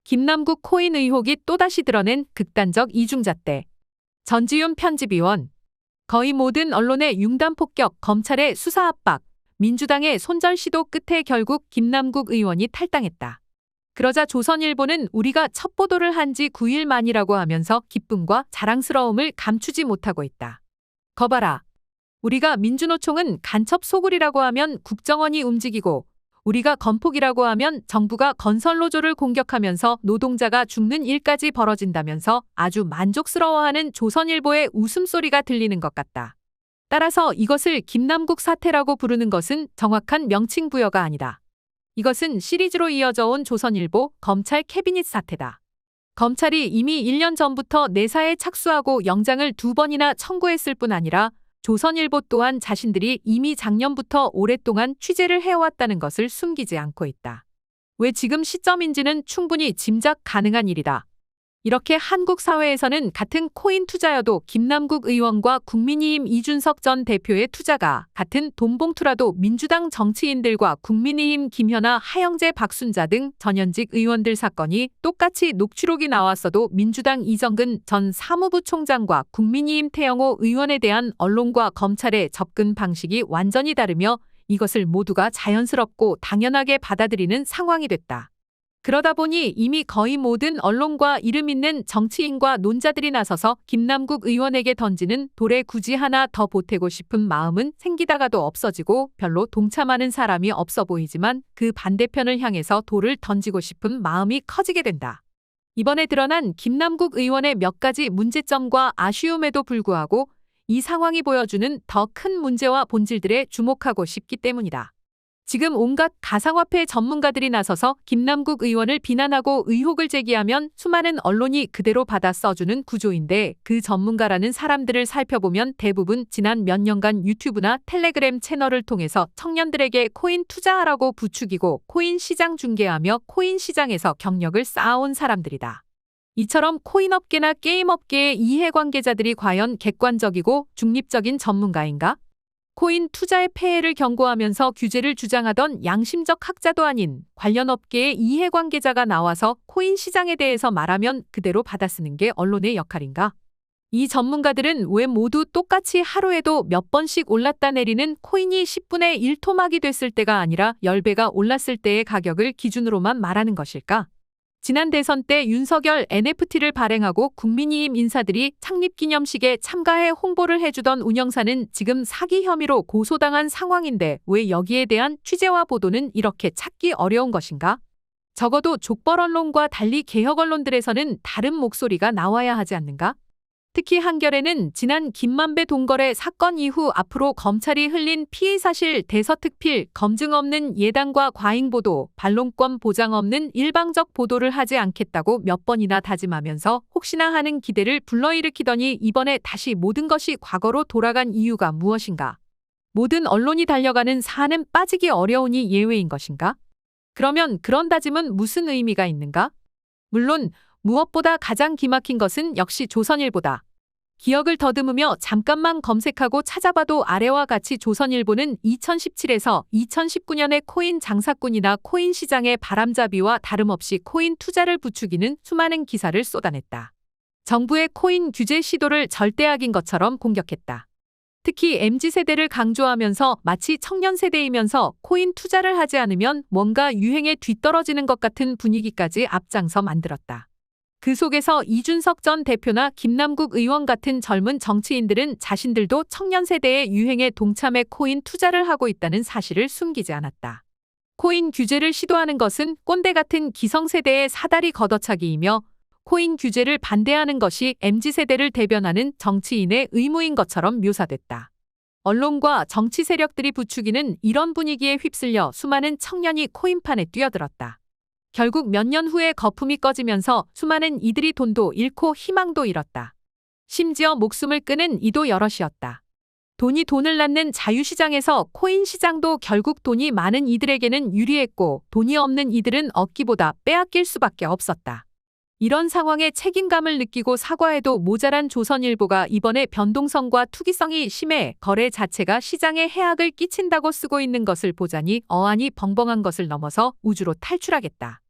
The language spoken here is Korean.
김남국 코인 의혹이 또다시 드러낸 극단적 이중잣대. 전지윤 편집위원. 거의 모든 언론의 융단폭격, 검찰의 수사 압박, 민주당의 손절 시도 끝에 결국 김남국 의원이 탈당했다. 그러자 조선일보는 우리가 첫 보도를 한 지 9일 만이라고 하면서 기쁨과 자랑스러움을 감추지 못하고 있다. 거봐라. 우리가 민주노총은 간첩 소굴이라고 하면 국정원이 움직이고 우리가 건폭이라고 하면 정부가 건설노조를 공격하면서 노동자가 죽는 일까지 벌어진다면서 아주 만족스러워하는 조선일보의 웃음소리가 들리는 것 같다. 따라서 이것을 김남국 사태라고 부르는 것은 정확한 명칭 부여가 아니다. 이것은 시리즈로 이어져 온 조선일보 검찰 캐비닛 사태다. 검찰이 이미 1년 전부터 내사에 착수하고 영장을 2번이나 청구했을 뿐 아니라 조선일보 또한 자신들이 이미 작년부터 오랫동안 취재를 해왔다는 것을 숨기지 않고 있다. 왜 지금 시점인지는 충분히 짐작 가능한 일이다. 이렇게 한국 사회에서는 같은 코인 투자여도 김남국 의원과 국민의힘 이준석 전 대표의 투자가 같은 돈봉투라도 민주당 정치인들과 국민의힘 김현아, 하영재, 박순자 등 전현직 의원들 사건이 똑같이 녹취록이 나왔어도 민주당 이정근 전 사무부 총장과 국민의힘 태영호 의원에 대한 언론과 검찰의 접근 방식이 완전히 다르며 이것을 모두가 자연스럽고 당연하게 받아들이는 상황이 됐다. 그러다 보니 이미 거의 모든 언론과 이름 있는 정치인과 논자들이 나서서 김남국 의원에게 던지는 돌에 굳이 하나 더 보태고 싶은 마음은 생기다가도 없어지고 별로 동참하는 사람이 없어 보이지만 그 반대편을 향해서 돌을 던지고 싶은 마음이 커지게 된다. 이번에 드러난 김남국 의원의 몇 가지 문제점과 아쉬움에도 불구하고 이 상황이 보여주는 더 큰 문제와 본질들에 주목하고 싶기 때문이다. 지금 온갖 가상화폐 전문가들이 나서서 김남국 의원을 비난하고 의혹을 제기하면 수많은 언론이 그대로 받아 써주는 구조인데 그 전문가라는 사람들을 살펴보면 대부분 지난 몇 년간 유튜브나 텔레그램 채널을 통해서 청년들에게 코인 투자하라고 부추기고 코인 시장 중개하며 코인 시장에서 경력을 쌓아온 사람들이다. 이처럼 코인업계나 게임업계의 이해관계자들이 과연 객관적이고 중립적인 전문가인가? 코인 투자의 폐해를 경고하면서 규제를 주장하던 양심적 학자도 아닌 관련 업계의 이해관계자가 나와서 코인 시장에 대해서 말하면 그대로 받아쓰는 게 언론의 역할인가? 이 전문가들은 왜 모두 똑같이 하루에도 몇 번씩 올랐다 내리는 코인이 10분의 1 토막이 됐을 때가 아니라 10배가 올랐을 때의 가격을 기준으로만 말하는 것일까? 지난 대선 때 윤석열 NFT를 발행하고 국민의힘 인사들이 창립기념식에 참가해 홍보를 해주던 운영사는 지금 사기 혐의로 고소당한 상황인데 왜 여기에 대한 취재와 보도는 이렇게 찾기 어려운 것인가? 적어도 족벌 언론과 달리 개혁 언론들에서는 다른 목소리가 나와야 하지 않는가? 특히 한겨레는 지난 김만배 동거래 사건 이후 앞으로 검찰이 흘린 피의 사실 대서특필, 검증 없는 예단과 과잉 보도, 반론권 보장 없는 일방적 보도를 하지 않겠다고 몇 번이나 다짐하면서 혹시나 하는 기대를 불러일으키더니 이번에 다시 모든 것이 과거로 돌아간 이유가 무엇인가? 모든 언론이 달려가는 산은 빠지기 어려우니 예외인 것인가? 그러면 그런 다짐은 무슨 의미가 있는가? 물론 무엇보다 가장 기막힌 것은 역시 조선일보다. 기억을 더듬으며 잠깐만 검색하고 찾아봐도 아래와 같이 조선일보는 2017에서 2019년에 코인 장사꾼이나 코인 시장의 바람잡이와 다름없이 코인 투자를 부추기는 수많은 기사를 쏟아냈다. 정부의 코인 규제 시도를 절대악인 것처럼 공격했다. 특히 MZ세대를 강조하면서 마치 청년세대이면서 코인 투자를 하지 않으면 뭔가 유행에 뒤떨어지는 것 같은 분위기까지 앞장서 만들었다. 그 속에서 이준석 전 대표나 김남국 의원 같은 젊은 정치인들은 자신들도 청년세대의 유행에 동참해 코인 투자를 하고 있다는 사실을 숨기지 않았다. 코인 규제를 시도하는 것은 꼰대 같은 기성세대의 사다리 걷어차기이며 코인 규제를 반대하는 것이 MZ세대를 대변하는 정치인의 의무인 것처럼 묘사됐다. 언론과 정치 세력들이 부추기는 이런 분위기에 휩쓸려 수많은 청년이 코인판에 뛰어들었다. 결국 몇 년 후에 거품이 꺼지면서 수많은 이들이 돈도 잃고 희망도 잃었다. 심지어 목숨을 끊은 이도 여럿이었다. 돈이 돈을 낳는 자유시장에서 코인 시장도 결국 돈이 많은 이들에게는 유리했고 돈이 없는 이들은 얻기보다 빼앗길 수밖에 없었다. 이런 상황에 책임감을 느끼고 사과해도 모자란 조선일보가 이번에 변동성과 투기성이 심해 거래 자체가 시장에 해악을 끼친다고 쓰고 있는 것을 보자니 어안이 벙벙한 것을 넘어서 우주로 탈출하겠다.